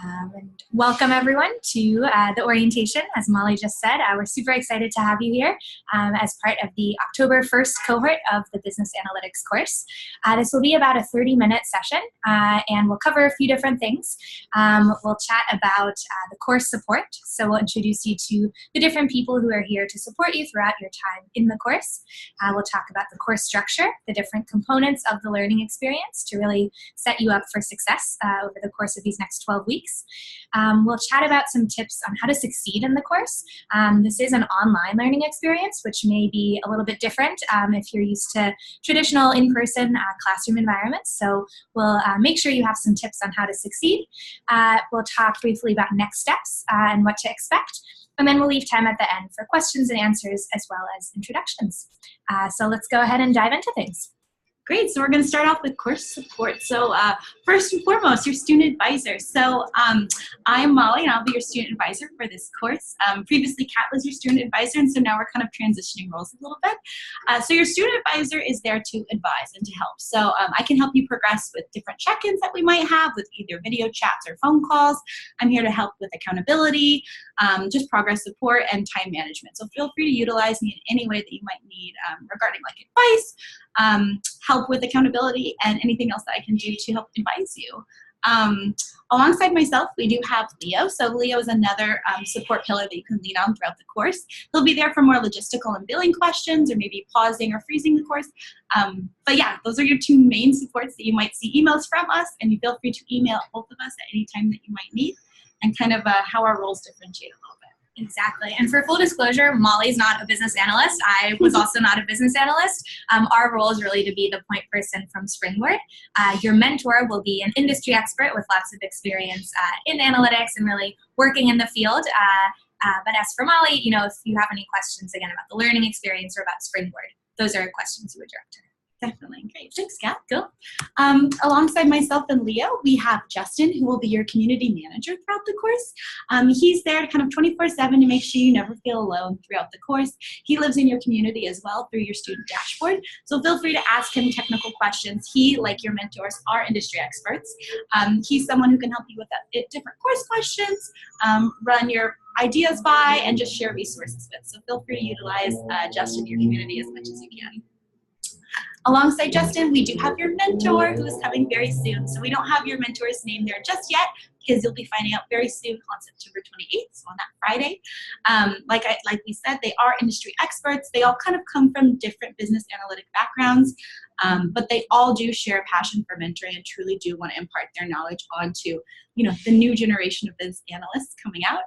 And welcome everyone to the orientation. As Molly just said, we're super excited to have you here as part of the October 1st cohort of the Business Analytics course. This will be about a 30-minute session and we'll cover a few different things. We'll chat about the course support. So we'll introduce you to the different people who are here to support you throughout your time in the course. We'll talk about the course structure, the different components of the learning experience to really set you up for success over the course of these next 12 weeks. We'll chat about some tips on how to succeed in the course. This is an online learning experience, which may be a little bit different if you're used to traditional in-person classroom environments. So we'll make sure you have some tips on how to succeed. We'll talk briefly about next steps and what to expect. And then we'll leave time at the end for questions and answers as well as introductions. So let's go ahead and dive into things. Great, so we're going to start off with course support. So first and foremost, your student advisor. So I'm Molly, and I'll be your student advisor for this course. Previously, Kat was your student advisor, and so now we're kind of transitioning roles a little bit. So your student advisor is there to advise and to help. So I can help you progress with different check-ins that we might have with either video chats or phone calls. I'm here to help with accountability, just progress support, and time management. So feel free to utilize me in any way that you might need regarding like advice, help with accountability, and anything else that I can do to help advise you. Alongside myself, we do have Leo. So Leo is another support pillar that you can lean on throughout the course. He'll be there for more logistical and billing questions, or maybe pausing or freezing the course. But yeah, those are your two main supports that you might see emails from us, and you feel free to email both of us at any time that you might need, and kind of how our roles differentiate a little bit. Exactly. And for full disclosure, Molly's not a business analyst. I was also not a business analyst. Our role is really to be the point person from Springboard. Your mentor will be an industry expert with lots of experience in analytics and really working in the field. But as for Molly, you know, if you have any questions, again, about the learning experience or about Springboard, those are questions you would direct to her. Definitely. Great. Thanks, Kat. Cool. Alongside myself and Leo, we have Justin, who will be your community manager throughout the course. He's there kind of 24/7 to make sure you never feel alone throughout the course. He lives in your community as well through your student dashboard. So feel free to ask him technical questions. He, like your mentors, are industry experts. He's someone who can help you with different course questions, run your ideas by, and just share resources with. So feel free to utilize Justin in your community as much as you can. Alongside Justin, we do have your mentor who is coming very soon. So we don't have your mentor's name there just yet because you'll be finding out very soon on September 28th, so on that Friday. Like we said, they are industry experts. They all kind of come from different business analytic backgrounds, but they all do share a passion for mentoring and truly do want to impart their knowledge onto, you know, the new generation of business analysts coming out.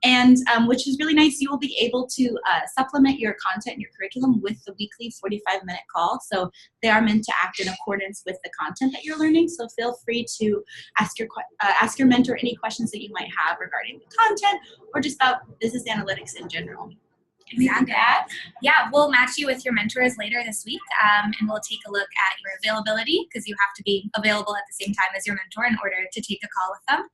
And which is really nice. You will be able to supplement your content and your curriculum with the weekly 45-minute call. So they are meant to act in accordance with the content that you're learning. So feel free to ask your mentor any questions that you might have regarding the content or just about business analytics in general. Exactly. Yeah, we'll match you with your mentors later this week, and we'll take a look at your availability because you have to be available at the same time as your mentor in order to take a call with them.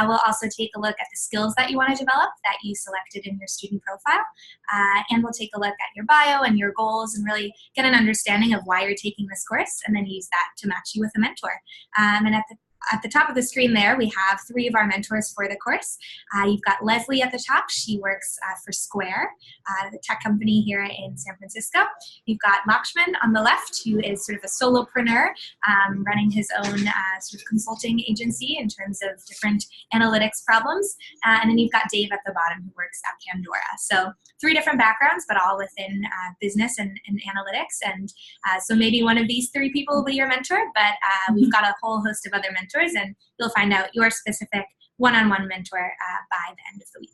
We'll also take a look at the skills that you want to develop that you selected in your student profile, and we'll take a look at your bio and your goals and really get an understanding of why you're taking this course, and then use that to match you with a mentor. And at the top of the screen there, we have 3 of our mentors for the course. You've got Leslie at the top. She works for Square, the tech company here in San Francisco. You've got Lakshman on the left, who is sort of a solopreneur, running his own sort of consulting agency in terms of different analytics problems. And then you've got Dave at the bottom, who works at Pandora. So 3 different backgrounds, but all within business and analytics. And so maybe one of these 3 people will be your mentor, but we've got a whole host of other mentors, and you'll find out your specific one-on-one mentor by the end of the week.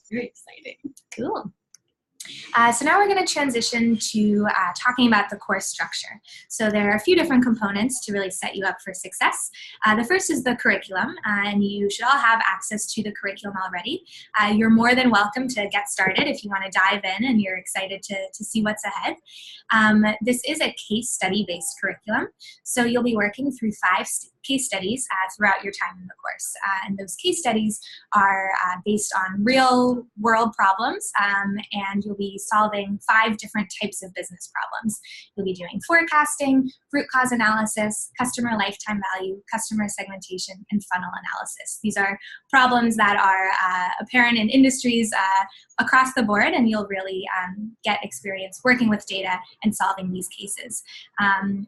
Very exciting. Cool. So now we're going to transition to talking about the course structure. So there are a few different components to really set you up for success. The first is the curriculum, and you should all have access to the curriculum already. You're more than welcome to get started if you want to dive in and you're excited to see what's ahead. This is a case study-based curriculum, so you'll be working through 5 case studies throughout your time in the course. And those case studies are based on real world problems, and you'll be solving 5 different types of business problems. You'll be doing forecasting, root cause analysis, customer lifetime value, customer segmentation, and funnel analysis. These are problems that are apparent in industries across the board, and you'll really get experience working with data and solving these cases.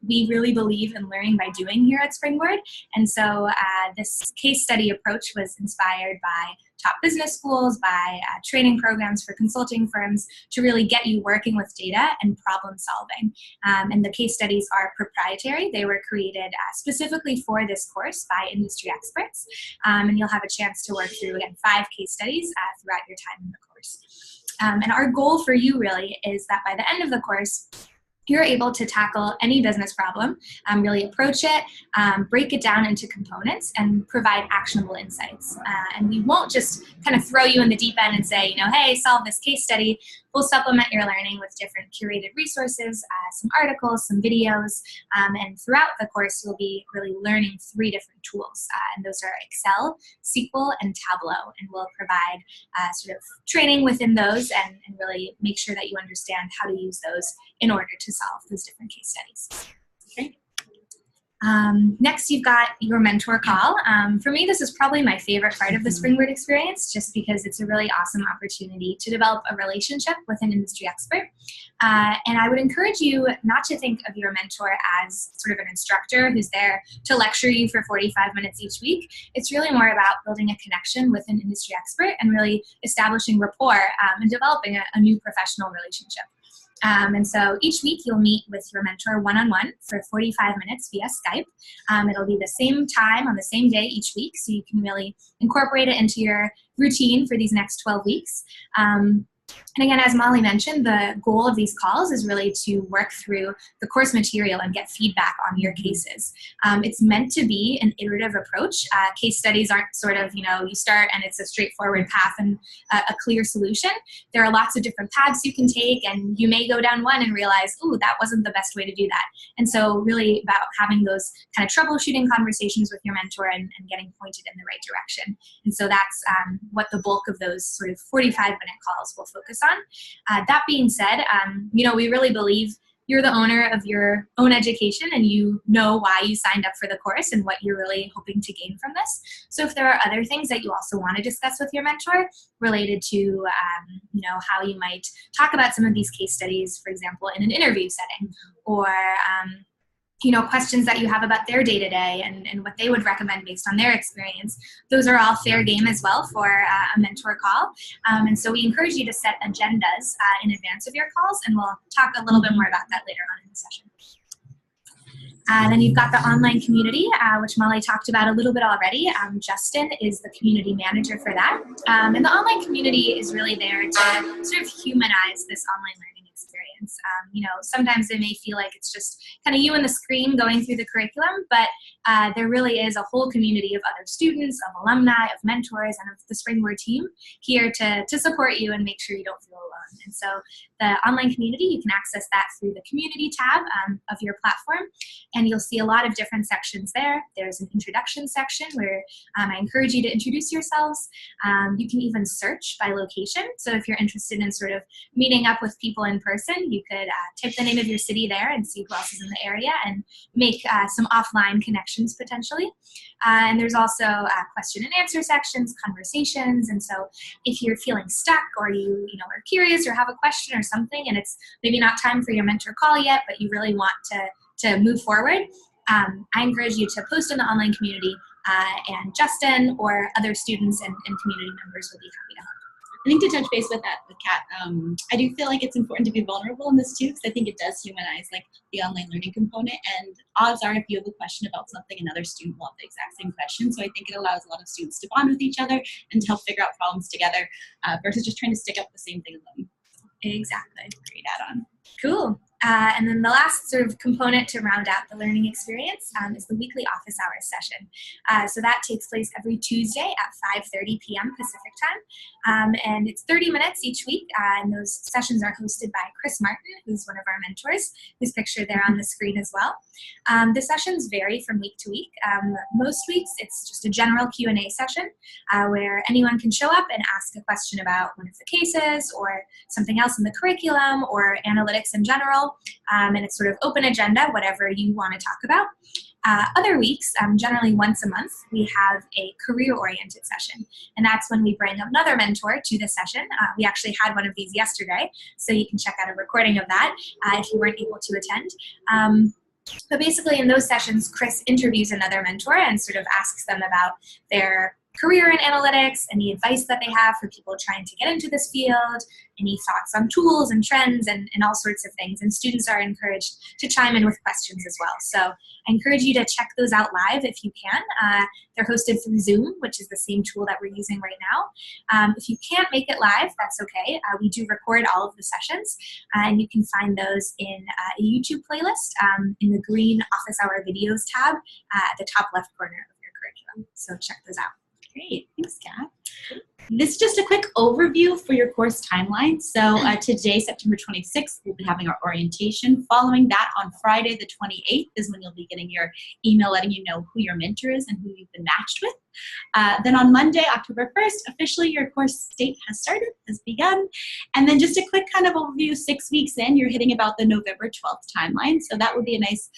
We really believe in learning by doing here at Springboard, and so this case study approach was inspired by top business schools, by training programs for consulting firms to really get you working with data and problem solving. And the case studies are proprietary. They were created specifically for this course by industry experts, and you'll have a chance to work through, again, 5 case studies throughout your time in the course. And our goal for you really is that by the end of the course, you're able to tackle any business problem, really approach it, break it down into components, and provide actionable insights. And we won't just kind of throw you in the deep end and say, hey, solve this case study. We'll supplement your learning with different curated resources, some articles, some videos, and throughout the course, you'll be really learning 3 different tools, and those are Excel, SQL, and Tableau, and we'll provide sort of training within those and really make sure that you understand how to use those in order to solve those different case studies. Great. Next, you've got your mentor call. For me, this is probably my favorite part of the Springboard experience, just because it's a really awesome opportunity to develop a relationship with an industry expert. And I would encourage you not to think of your mentor as sort of an instructor who's there to lecture you for 45 minutes each week. It's really more about building a connection with an industry expert and really establishing rapport and developing a new professional relationship. And so each week you'll meet with your mentor one-on-one for 45 minutes via Skype. It'll be the same time on the same day each week, so you can really incorporate it into your routine for these next 12 weeks. And again, as Molly mentioned, the goal of these calls is really to work through the course material and get feedback on your cases. It's meant to be an iterative approach. Case studies aren't sort of, you start and it's a straightforward path and a clear solution. There are lots of different paths you can take, and you may go down one and realize, ooh, that wasn't the best way to do that. And so really about having those kind of troubleshooting conversations with your mentor and getting pointed in the right direction. And so that's what the bulk of those sort of 45-minute calls will focus on. That being said, we really believe you're the owner of your own education and you know why you signed up for the course and what you're really hoping to gain from this. So if there are other things that you also want to discuss with your mentor related to, how you might talk about some of these case studies, for example, in an interview setting, or questions that you have about their day-to-day and what they would recommend based on their experience. Those are all fair game as well for a mentor call. And so we encourage you to set agendas in advance of your calls, and we'll talk a little bit more about that later on in the session. Then you've got the online community, which Molly talked about a little bit already. Justin is the community manager for that. And the online community is really there to sort of humanize this online learning experience. Sometimes it may feel like it's just kind of you and the screen going through the curriculum, but there really is a whole community of other students, of alumni, of mentors, and of the Springboard team here to support you and make sure you don't feel alone. And so the online community, you can access that through the community tab of your platform, and you'll see a lot of different sections there. There's an introduction section where I encourage you to introduce yourselves. You can even search by location. So if you're interested in sort of meeting up with people in person, you could type the name of your city there and see who else is in the area and make some offline connections potentially. And there's also question and answer sections, conversations. And so if you're feeling stuck or you are curious or have a question or something and it's maybe not time for your mentor call yet, but you really want to move forward, I encourage you to post in the online community, and Justin or other students and community members will be happy to help. I think to touch base with that, with Kat, I do feel like it's important to be vulnerable in this too, because I think it does humanize the online learning component. And odds are, if you have a question about something, another student will have the exact same question. So I think it allows a lot of students to bond with each other and to help figure out problems together, versus just trying to stick up the same thing alone. Exactly. Great add-on. Cool. And then the last sort of component to round out the learning experience is the weekly office hours session. So that takes place every Tuesday at 5:30 p.m. Pacific time. And it's 30 minutes each week. And those sessions are hosted by Chris Martin, who's one of our mentors, who's pictured there on the screen as well. The sessions vary from week to week. Most weeks, it's just a general Q&A session where anyone can show up and ask a question about one of the cases or something else in the curriculum or analytics in general. And it's sort of open agenda, whatever you want to talk about. Other weeks, generally once a month, we have a career-oriented session. And that's when we bring another mentor to the session. We actually had one of these yesterday, so you can check out a recording of that if you weren't able to attend. But basically in those sessions, Chris interviews another mentor and sort of asks them about their career in analytics, any advice that they have for people trying to get into this field, any thoughts on tools and trends and all sorts of things. And students are encouraged to chime in with questions as well. So I encourage you to check those out live if you can. They're hosted through Zoom, which is the same tool that we're using right now. If you can't make it live, that's okay. We do record all of the sessions, and you can find those in a YouTube playlist in the green Office Hour Videos tab at the top left corner of your curriculum. So check those out. Great, thanks, Kat. This is just a quick overview for your course timeline. So today, September 26th, we'll be having our orientation. Following that, on Friday the 28th is when you'll be getting your email letting you know who your mentor is and who you've been matched with. Then on Monday, October 1st, officially your course date has begun. And then just a quick kind of overview, 6 weeks in, you're hitting about the November 12th timeline. So that would be a nice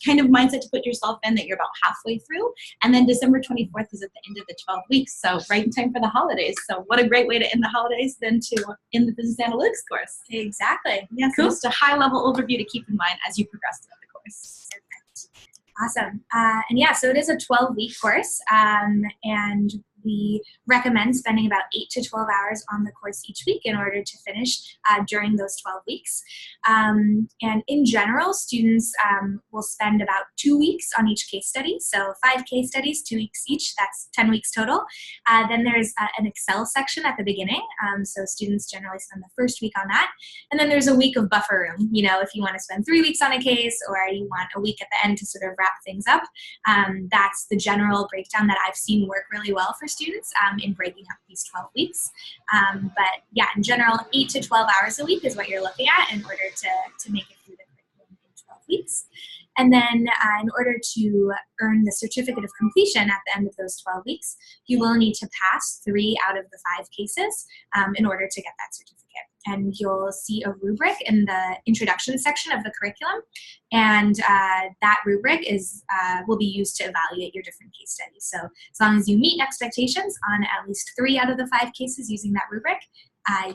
kind of mindset to put yourself in, that you're about halfway through. And then December 24th is at the end of the 12 weeks. So right in time for the holidays. So what a great way to end the holidays than to end the business analytics course. Exactly. Yeah, so just a high level overview to keep in mind as you progress throughout the course. Awesome. And yeah, so it is a 12-week course, and we recommend spending about 8 to 12 hours on the course each week in order to finish during those 12 weeks. And in general, students will spend about 2 weeks on each case study. So 5 case studies, 2 weeks each, that's 10 weeks total. Then there's an Excel section at the beginning. So students generally spend the first week on that. And then there's a week of buffer room, you know, if you want to spend 3 weeks on a case or you want a week at the end to sort of wrap things up. That's the general breakdown that I've seen work really well for students in breaking up these 12 weeks. But yeah, in general, 8 to 12 hours a week is what you're looking at in order to make it through the curriculum in 12 weeks. And then in order to earn the certificate of completion at the end of those 12 weeks, you will need to pass 3 out of the 5 cases in order to get that certificate. And you'll see a rubric in the introduction section of the curriculum. And that rubric will be used to evaluate your different case studies. So as long as you meet expectations on at least 3 out of the 5 cases using that rubric,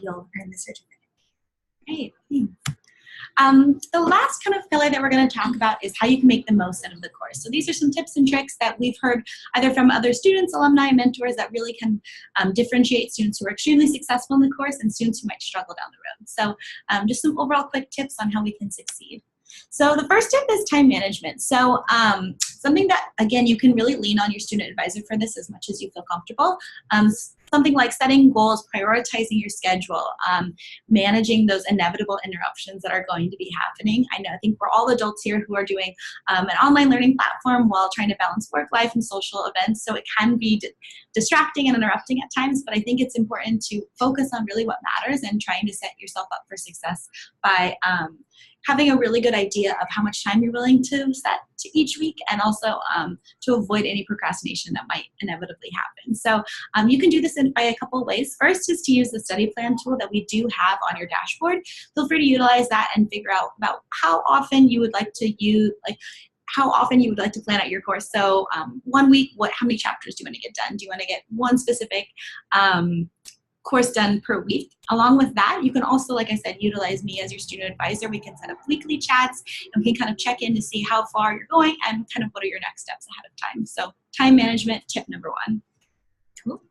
you'll earn the certificate. Great, thanks. The last kind of pillar that we're going to talk about is how you can make the most out of the course. So these are some tips and tricks that we've heard either from other students, alumni, mentors that really can differentiate students who are extremely successful in the course and students who might struggle down the road. So just some overall quick tips on how we can succeed. So the first tip is time management. So something that, again, you can really lean on your student advisor for this as much as you feel comfortable. Something like setting goals, prioritizing your schedule, managing those inevitable interruptions that are going to be happening. I think we're all adults here who are doing an online learning platform while trying to balance work life and social events. So it can be distracting and interrupting at times, but I think it's important to focus on really what matters and trying to set yourself up for success by having a really good idea of how much time you're willing to set to each week, and also to avoid any procrastination that might inevitably happen. So you can do this by a couple of ways. First is to use the study plan tool that we do have on your dashboard. Feel free to utilize that and figure out about how often you would like to plan out your course. So 1 week, how many chapters do you want to get done? Do you want to get one specific course done per week? Along with that, you can also, like I said, utilize me as your student advisor. We can set up weekly chats and we can kind of check in to see how far you're going and kind of what are your next steps ahead of time. So time management, tip number 1. Cool.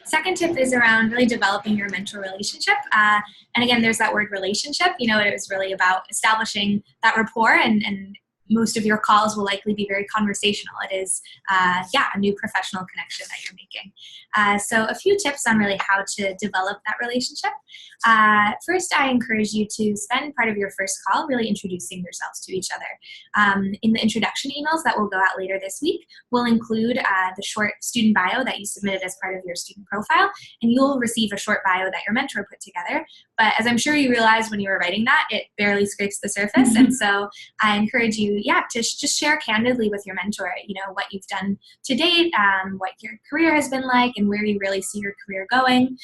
Second tip is around really developing your mentor relationship. And again, there's that word relationship. You know, it was really about establishing that rapport and most of your calls will likely be very conversational. It is, a new professional connection that you're making. So a few tips on really how to develop that relationship. First, I encourage you to spend part of your first call really introducing yourselves to each other. In the introduction emails that will go out later this week, we'll include the short student bio that you submitted as part of your student profile, and you'll receive a short bio that your mentor put together. But as I'm sure you realized when you were writing that, it barely scrapes the surface. And so I encourage you, to just share candidly with your mentor, what you've done to date, what your career has been like, and where you really see your career going,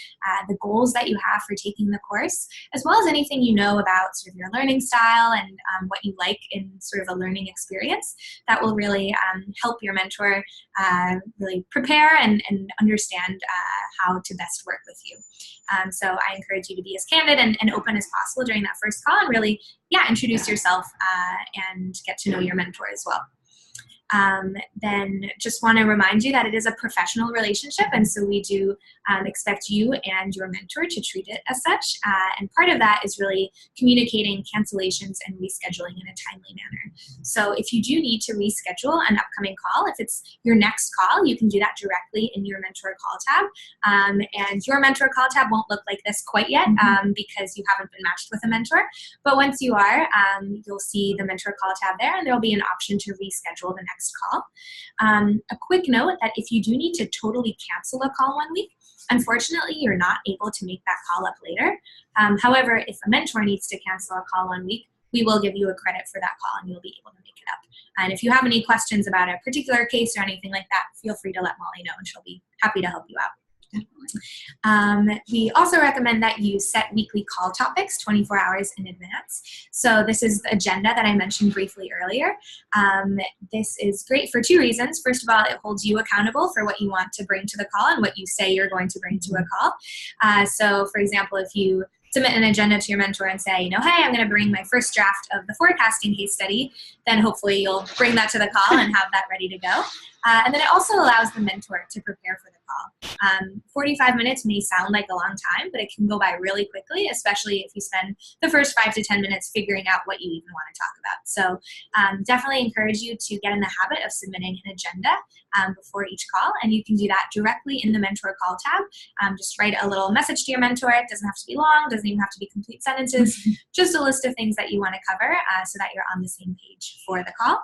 the goals that you have for taking the course, as well as anything you know about sort of your learning style and what you like in sort of a learning experience that will really help your mentor really prepare and understand how to best work with you. So I encourage you to be as candid and open as possible during that first call and really, introduce yourself and get to know your mentor as well. Then just want to remind you that it is a professional relationship, and so we do expect you and your mentor to treat it as such. And part of that is really communicating cancellations and rescheduling in a timely manner. So if you do need to reschedule an upcoming call, if it's your next call, you can do that directly in your mentor call tab. And your mentor call tab won't look like this quite yet because you haven't been matched with a mentor. But once you are, you'll see the mentor call tab there, and there'll be an option to reschedule the next call. A quick note that if you do need to totally cancel a call one week, unfortunately, you're not able to make that call up later. However, if a mentor needs to cancel a call 1 week, we will give you a credit for that call and you'll be able to make it up. And if you have any questions about a particular case or anything like that, feel free to let Molly know and she'll be happy to help you out. We also recommend that you set weekly call topics 24 hours in advance. So this is the agenda that I mentioned briefly earlier. This is great for two reasons. First of all, it holds you accountable for what you want to bring to the call and what you say you're going to bring to a call. So for example, if you submit an agenda to your mentor and say, hey, I'm going to bring my first draft of the forecasting case study, then hopefully you'll bring that to the call and have that ready to go. And then it also allows the mentor to prepare for the call. 45 minutes may sound like a long time, but it can go by really quickly, especially if you spend the first 5 to 10 minutes figuring out what you even want to talk about. So definitely encourage you to get in the habit of submitting an agenda before each call, and you can do that directly in the mentor call tab. Just write a little message to your mentor. It doesn't have to be long, doesn't even have to be complete sentences, just a list of things that you want to cover so that you're on the same page for the call.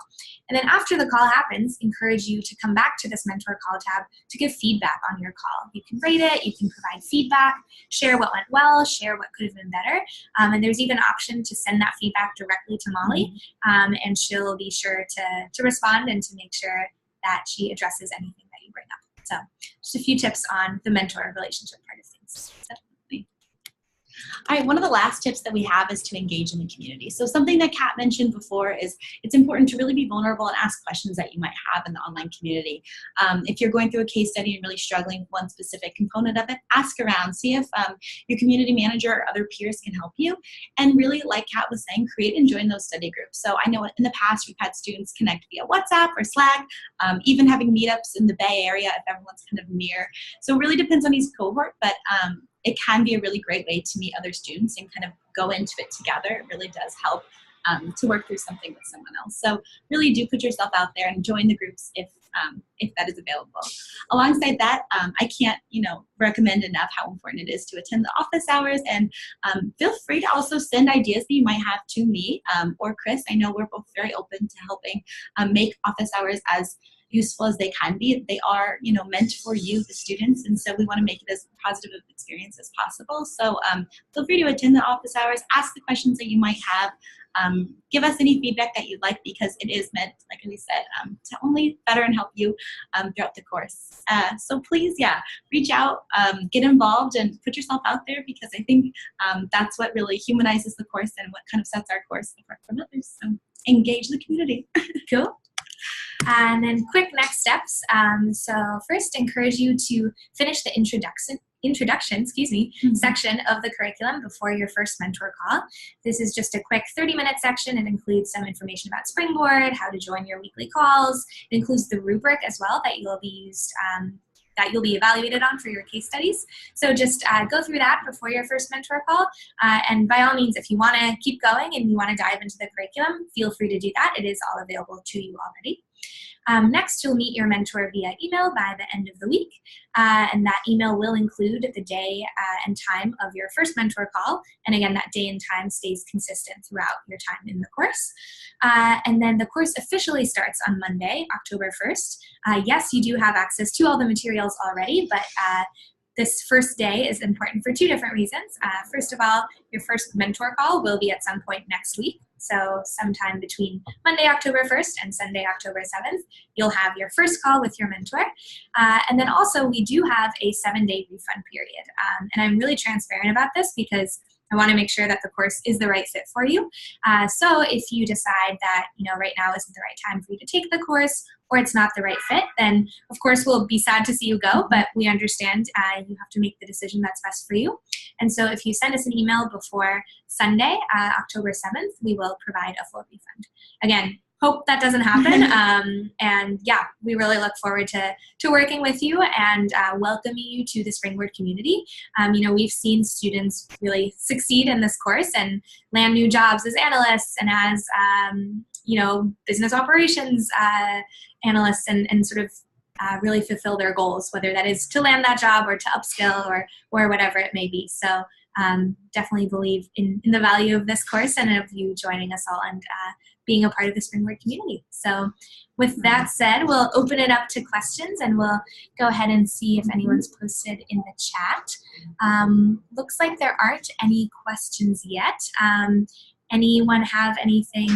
And then after the call happens, encourage you to come back to this mentor call tab to give feedback on your call. You can rate it, you can provide feedback, share what went well, share what could have been better. And there's even an option to send that feedback directly to Molly, and she'll be sure to respond and to make sure that she addresses anything that you bring up. So just a few tips on the mentor relationship part of things. All right, one of the last tips that we have is to engage in the community. So something that Kat mentioned before is it's important to really be vulnerable and ask questions that you might have in the online community. If you're going through a case study and really struggling with one specific component of it, ask around. See if your community manager or other peers can help you. And really, like Kat was saying, create and join those study groups. So I know in the past we've had students connect via WhatsApp or Slack, even having meetups in the Bay Area if everyone's kind of near. So it really depends on each cohort, but it can be a really great way to meet other students and kind of go into it together. It really does help to work through something with someone else. So really do put yourself out there and join the groups if that is available. Alongside that, I can't recommend enough how important it is to attend the office hours, and feel free to also send ideas that you might have to me or Chris. I know we're both very open to helping make office hours as useful as they can be. They are, meant for you, the students, and so we want to make it as positive of an experience as possible. So feel free to attend the office hours, ask the questions that you might have, give us any feedback that you'd like, because it is meant, like we said, to only better and help you throughout the course. So please, reach out, get involved, and put yourself out there, because I think that's what really humanizes the course and what kind of sets our course apart from others. So engage the community. Cool. And then quick next steps. So first, encourage you to finish the introduction section of the curriculum before your first mentor call. This is just a quick 30-minute section. It includes some information about Springboard, how to join your weekly calls. It includes the rubric as well that you'll be used that you'll be evaluated on for your case studies. So just go through that before your first mentor call. And by all means, if you want to keep going and you want to dive into the curriculum, feel free to do that. It is all available to you already. Next, you'll meet your mentor via email by the end of the week, and that email will include the day and time of your first mentor call, and again, that day and time stays consistent throughout your time in the course. And then the course officially starts on Monday, October 1st. Yes, you do have access to all the materials already, but this first day is important for two different reasons. First of all, your first mentor call will be at some point next week. So sometime between Monday, October 1st and Sunday, October 7th, you'll have your first call with your mentor. And then also we do have a 7-day refund period. And I'm really transparent about this because I want to make sure that the course is the right fit for you. So if you decide that, right now isn't the right time for you to take the course, or it's not the right fit, then of course we'll be sad to see you go, but we understand you have to make the decision that's best for you. And so if you send us an email before Sunday, October 7th, we will provide a full refund. Again, hope that doesn't happen. And yeah, we really look forward to working with you and welcoming you to the Springboard community. We've seen students really succeed in this course and land new jobs as analysts and as, business operations analysts and sort of really fulfill their goals, whether that is to land that job or to upskill or whatever it may be. So definitely believe in the value of this course and of you joining us all and being a part of the Springboard community. So with that said, we'll open it up to questions and we'll go ahead and see if anyone's posted in the chat. Looks like there aren't any questions yet. Anyone have anything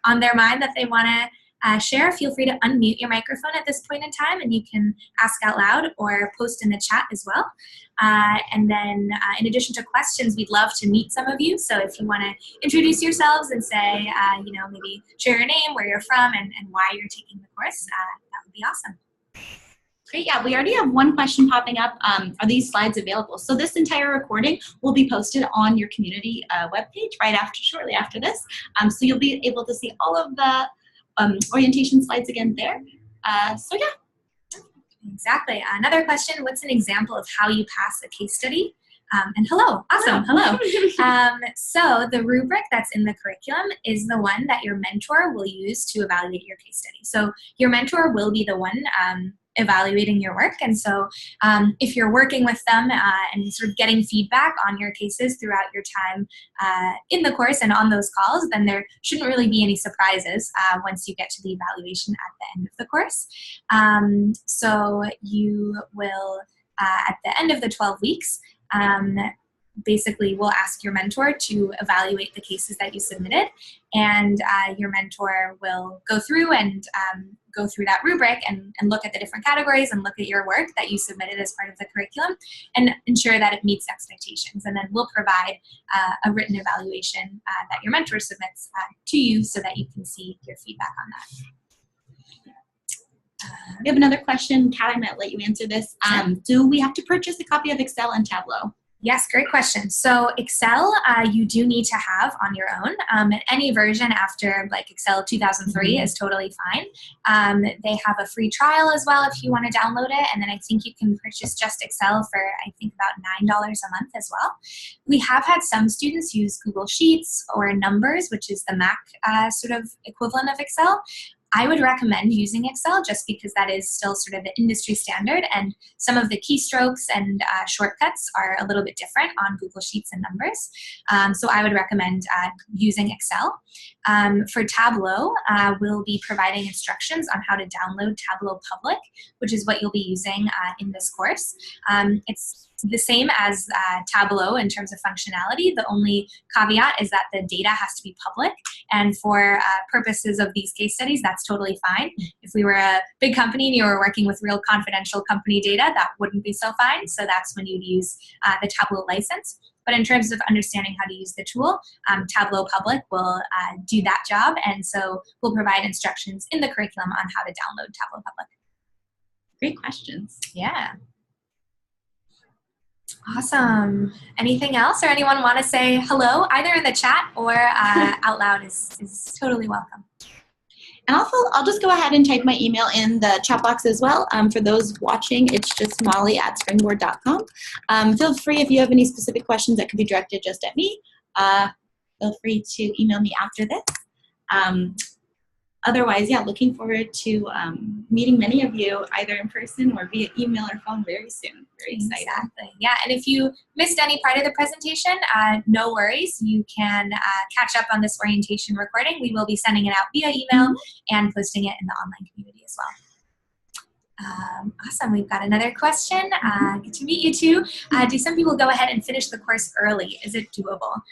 on their mind that they want to share? Feel free to unmute your microphone at this point in time and you can ask out loud or post in the chat as well. And then in addition to questions, we'd love to meet some of you. So if you want to introduce yourselves and say, maybe share your name, where you're from, and why you're taking the course, that would be awesome. Great, yeah, we already have one question popping up. Are these slides available? So this entire recording will be posted on your community webpage shortly after this. So you'll be able to see all of the orientation slides again there. So yeah. Exactly. Another question, what's an example of how you pass a case study? And hello, awesome, hello. So the rubric that's in the curriculum is the one that your mentor will use to evaluate your case study. So your mentor will be the one evaluating your work. And so if you're working with them and sort of getting feedback on your cases throughout your time in the course and on those calls, then there shouldn't really be any surprises once you get to the evaluation at the end of the course. So you will, at the end of the 12 weeks, basically we'll ask your mentor to evaluate the cases that you submitted, and your mentor will go through and go through that rubric and look at the different categories and look at your work that you submitted as part of the curriculum and ensure that it meets expectations. And then we'll provide a written evaluation that your mentor submits to you so that you can see your feedback on that. We have another question. Kat, I might let you answer this. Do we have to purchase a copy of Excel and Tableau? Yes, great question. So Excel, you do need to have on your own. Any version after like Excel 2003 is totally fine. They have a free trial as well if you want to download it. And then I think you can purchase just Excel for, I think, about $9 a month as well. We have had some students use Google Sheets or Numbers, which is the Mac sort of equivalent of Excel. I would recommend using Excel just because that is still sort of the industry standard, and some of the keystrokes and shortcuts are a little bit different on Google Sheets and Numbers. So I would recommend using Excel. For Tableau, we'll be providing instructions on how to download Tableau Public, which is what you'll be using in this course. It's the same as Tableau in terms of functionality. The only caveat is that the data has to be public, and for purposes of these case studies, that's totally fine. If we were a big company and you were working with real confidential company data, that wouldn't be so fine, so that's when you'd use the Tableau license. But in terms of understanding how to use the tool, Tableau Public will do that job, and so we'll provide instructions in the curriculum on how to download Tableau Public. Great questions. Yeah. Awesome. Anything else, or anyone want to say hello either in the chat or out loud is totally welcome. And I'll just go ahead and type my email in the chat box as well. For those watching, it's just molly@springboard.com. Feel free if you have any specific questions that could be directed just at me. Feel free to email me after this. Otherwise, yeah, looking forward to meeting many of you either in person or via email or phone very soon. Very excited. Exactly. Yeah, and if you missed any part of the presentation, no worries. You can catch up on this orientation recording. We will be sending it out via email and posting it in the online community as well. Awesome. We've got another question. Good to meet you too. Do some people go ahead and finish the course early? Is it doable?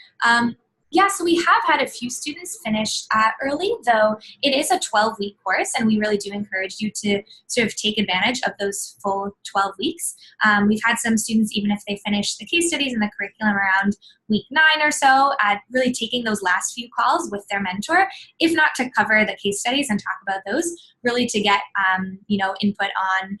Yeah, so we have had a few students finish early, though it is a 12-week course, and we really do encourage you to sort of take advantage of those full 12 weeks. We've had some students, even if they finish the case studies and the curriculum around week 9 or so, really taking those last few calls with their mentor, if not to cover the case studies and talk about those, really to get input on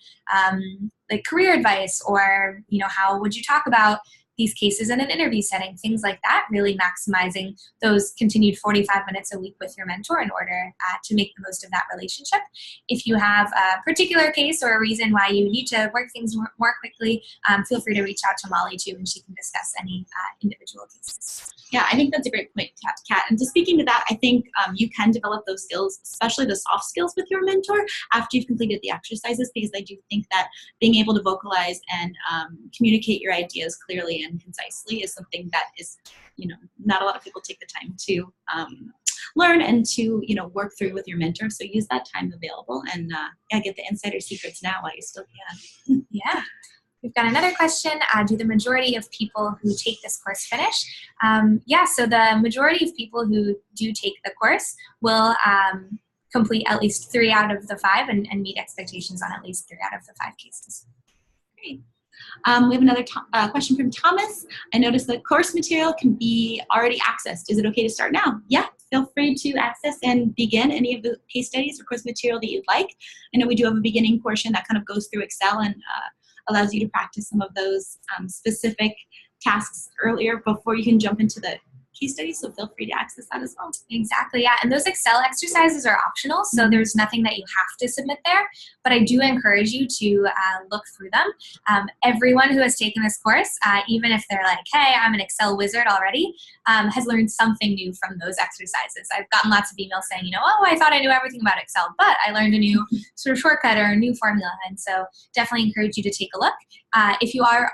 like career advice, or how would you talk about these cases in an interview setting, things like that, really maximizing those continued 45 minutes a week with your mentor in order to make the most of that relationship. If you have a particular case or a reason why you need to work things more quickly, feel free to reach out to Molly too, and she can discuss any individual cases. Yeah, I think that's a great point, Kat. And just speaking to that, I think you can develop those skills, especially the soft skills with your mentor after you've completed the exercises, because I do think that being able to vocalize and communicate your ideas clearly and concisely is something that is, not a lot of people take the time to learn and to, work through with your mentor. So use that time available and get the insider secrets now while you still can. Yeah. We've got another question. Do the majority of people who take this course finish? Yeah, so the majority of people who do take the course will complete at least 3 out of the 5 and meet expectations on at least 3 out of the 5 cases. Great. We have another question from Thomas. I noticed that course material can be already accessed. Is it okay to start now? Yeah, feel free to access and begin any of the case studies or course material that you'd like. I know we do have a beginning portion that kind of goes through Excel and allows you to practice some of those specific tasks earlier before you can jump into the case studies, so feel free to access that as well. Exactly, yeah, and those Excel exercises are optional, so there's nothing that you have to submit there, but I do encourage you to look through them. Everyone who has taken this course, even if they're like, hey, I'm an Excel wizard already, has learned something new from those exercises. I've gotten lots of emails saying, oh, I thought I knew everything about Excel, but I learned a new sort of shortcut or a new formula, and so definitely encourage you to take a look. If you are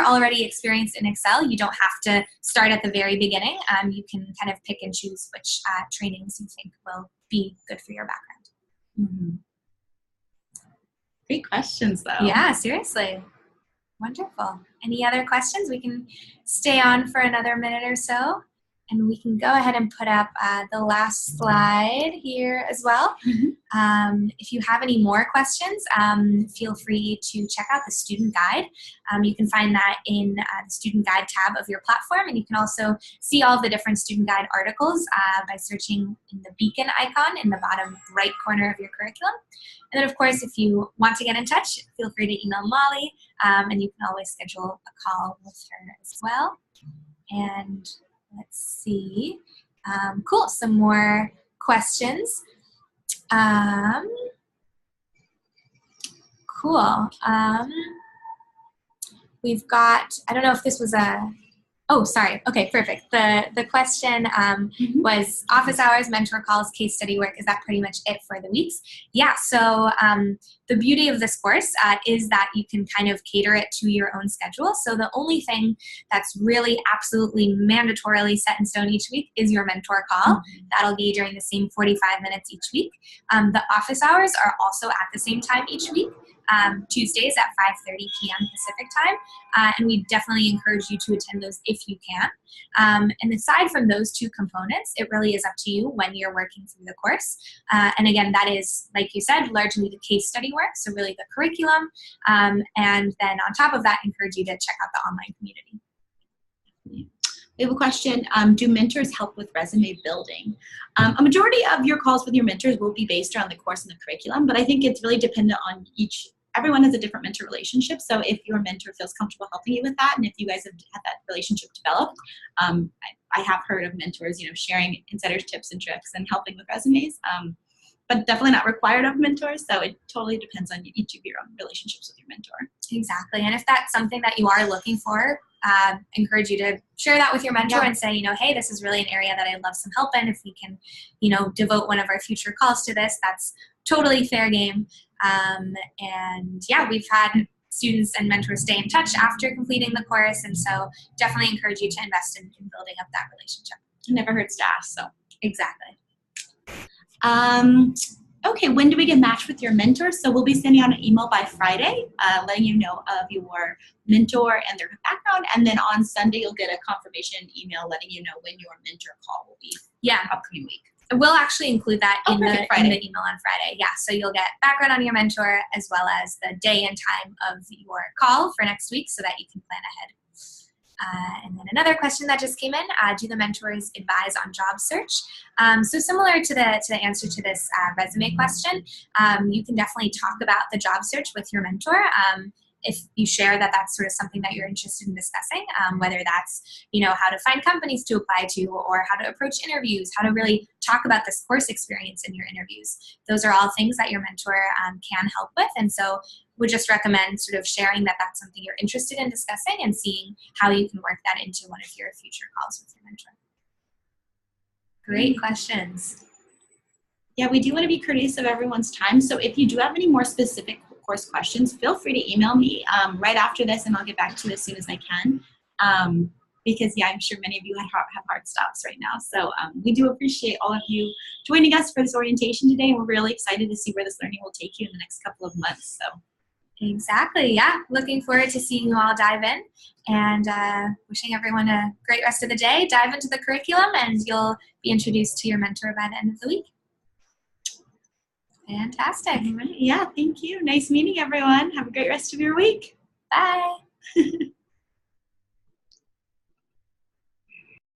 already experienced in Excel, you don't have to start at the very beginning. You can kind of pick and choose which trainings you think will be good for your background. Great questions, though. Yeah, seriously. Wonderful. Any other questions? We can stay on for another minute or so, and we can go ahead and put up the last slide here as well. If you have any more questions, feel free to check out the student guide. You can find that in the student guide tab of your platform, and you can also see all of the different student guide articles by searching in the beacon icon in the bottom right corner of your curriculum. And then, of course, if you want to get in touch, feel free to email Molly, and you can always schedule a call with her as well. And let's see. Cool, some more questions. Cool. We've got, I don't know if this was oh, sorry. Okay, perfect. The question was office hours, mentor calls, case study work. Is that pretty much it for the weeks? Yeah, so the beauty of this course is that you can kind of cater it to your own schedule. So the only thing that's really absolutely mandatorily set in stone each week is your mentor call. That'll be during the same 45 minutes each week. The office hours are also at the same time each week. Tuesdays at 5:30 p.m. Pacific time, and we definitely encourage you to attend those if you can. And aside from those two components, it really is up to you when you're working through the course. And again, that is, like you said, largely the case study work, so really the curriculum, and then on top of that, encourage you to check out the online community. We have a question. Do mentors help with resume building? A majority of your calls with your mentors will be based around the course and the curriculum, but I think it's really dependent on everyone has a different mentor relationship. So if your mentor feels comfortable helping you with that, and if you guys have had that relationship developed, I have heard of mentors, sharing insider tips and tricks and helping with resumes. but definitely not required of mentors. So it totally depends on each of your own relationships with your mentor. Exactly. And if that's something that you are looking for, encourage you to share that with your mentor and say, hey, this is really an area that I'd love some help in. If we can, devote one of our future calls to this, that's totally fair game. And yeah, we've had students and mentors stay in touch after completing the course. And so definitely encourage you to invest in building up that relationship. It never hurts to ask. So exactly. Okay, when do we get matched with your mentor? So we'll be sending out an email by Friday, letting you know of your mentor and their background. And then on Sunday, you'll get a confirmation email letting you know when your mentor call will be upcoming week. We'll actually include that in the email on Friday. Yeah, so you'll get background on your mentor as well as the day and time of your call for next week so that you can plan ahead. And then another question that just came in, do the mentors advise on job search? So similar to the answer to this resume question, you can definitely talk about the job search with your mentor. If you share that that's sort of something that you're interested in discussing, whether that's, how to find companies to apply to or how to approach interviews, how to really talk about this course experience in your interviews. Those are all things that your mentor can help with. And so would just recommend sort of sharing that that's something you're interested in discussing and seeing how you can work that into one of your future calls with your mentor. Great questions. Yeah, we do want to be courteous of everyone's time. So if you do have any more specific course questions, feel free to email me right after this and I'll get back to you as soon as I can. Because I'm sure many of you have hard stops right now. So we do appreciate all of you joining us for this orientation today. We're really excited to see where this learning will take you in the next couple of months. So. Exactly. Yeah. Looking forward to seeing you all dive in and wishing everyone a great rest of the day. Dive into the curriculum and you'll be introduced to your mentor by the end of the week. Fantastic. All right. Yeah. Thank you. Nice meeting everyone. Have a great rest of your week. Bye.